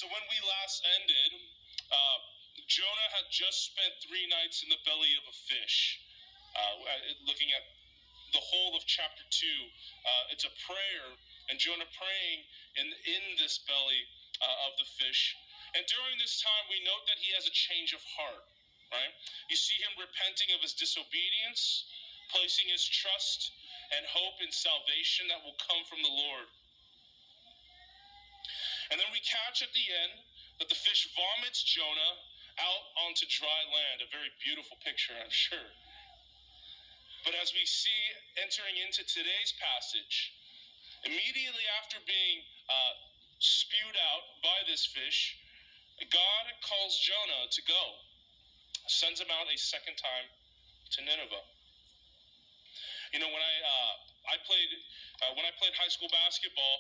So when we last ended, Jonah had just spent 3 nights in the belly of a fish. Looking at the whole of chapter 2, it's a prayer, and Jonah praying in this belly of the fish. And during this time, we note that he has a change of heart, right? You see him repenting of his disobedience, placing his trust and hope in salvation that will come from the Lord. And then we catch at the end that the fish vomits Jonah out onto dry land. A very beautiful picture, I'm sure. But as we see entering into today's passage, immediately after being spewed out by this fish, God calls Jonah to go, sends him out a second time to Nineveh. You know, when I played high school basketball,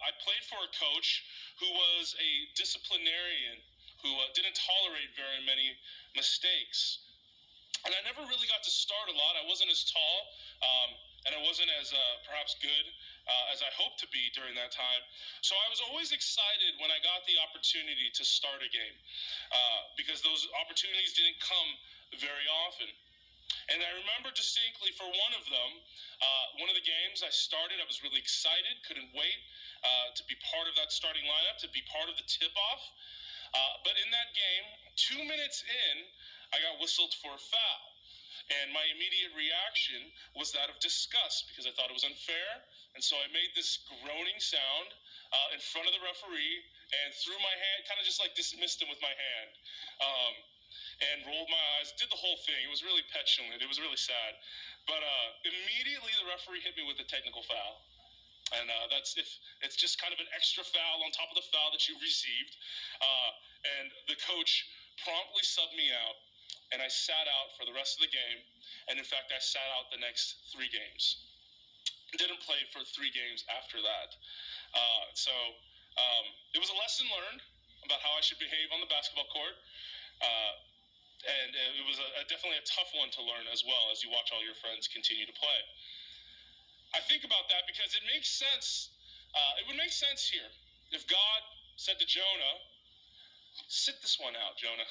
I played for a coach who was a disciplinarian who didn't tolerate very many mistakes. And I never really got to start a lot. I wasn't as tall, and I wasn't as perhaps good as I hoped to be during that time. So I was always excited when I got the opportunity to start a game, because those opportunities didn't come very often. And I remember distinctly for one of them, one of the games I started, I was really excited, couldn't wait to be part of that starting lineup, to be part of the tip-off. But in that game, 2 minutes in, I got whistled for a foul. And my immediate reaction was that of disgust, because I thought it was unfair. And so I made this groaning sound in front of the referee and threw my hand, kind of just like dismissed him with my hand. And rolled my eyes, did the whole thing. It was really petulant. It was really sad. But immediately the referee hit me with a technical foul. And it's just kind of an extra foul on top of the foul that you received. And the coach promptly subbed me out, and I sat out for the rest of the game. And in fact, I sat out the next 3 games. Didn't play for 3 games after that. So it was a lesson learned about how I should behave on the basketball court. And it was definitely a tough one to learn as well, as you watch all your friends continue to play. I think about that because it makes sense. It would make sense here if God said to Jonah, sit this one out, Jonah,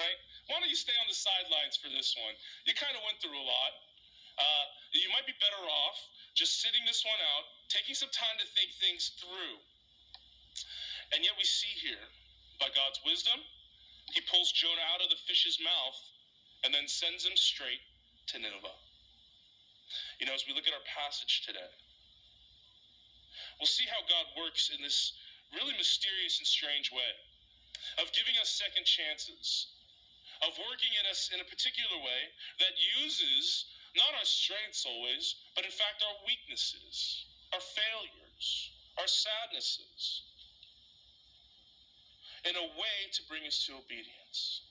right? Why don't you stay on the sidelines for this one? You kind of went through a lot. You might be better off just sitting this one out, taking some time to think things through. And yet we see here, by God's wisdom, he pulls Jonah out of the fish's mouth and then sends him straight to Nineveh. You know, as we look at our passage today, we'll see how God works in this really mysterious and strange way of giving us second chances, of working in us in a particular way that uses not our strengths always, but in fact our weaknesses, our failures, our sadnesses, in a way to bring us to obedience.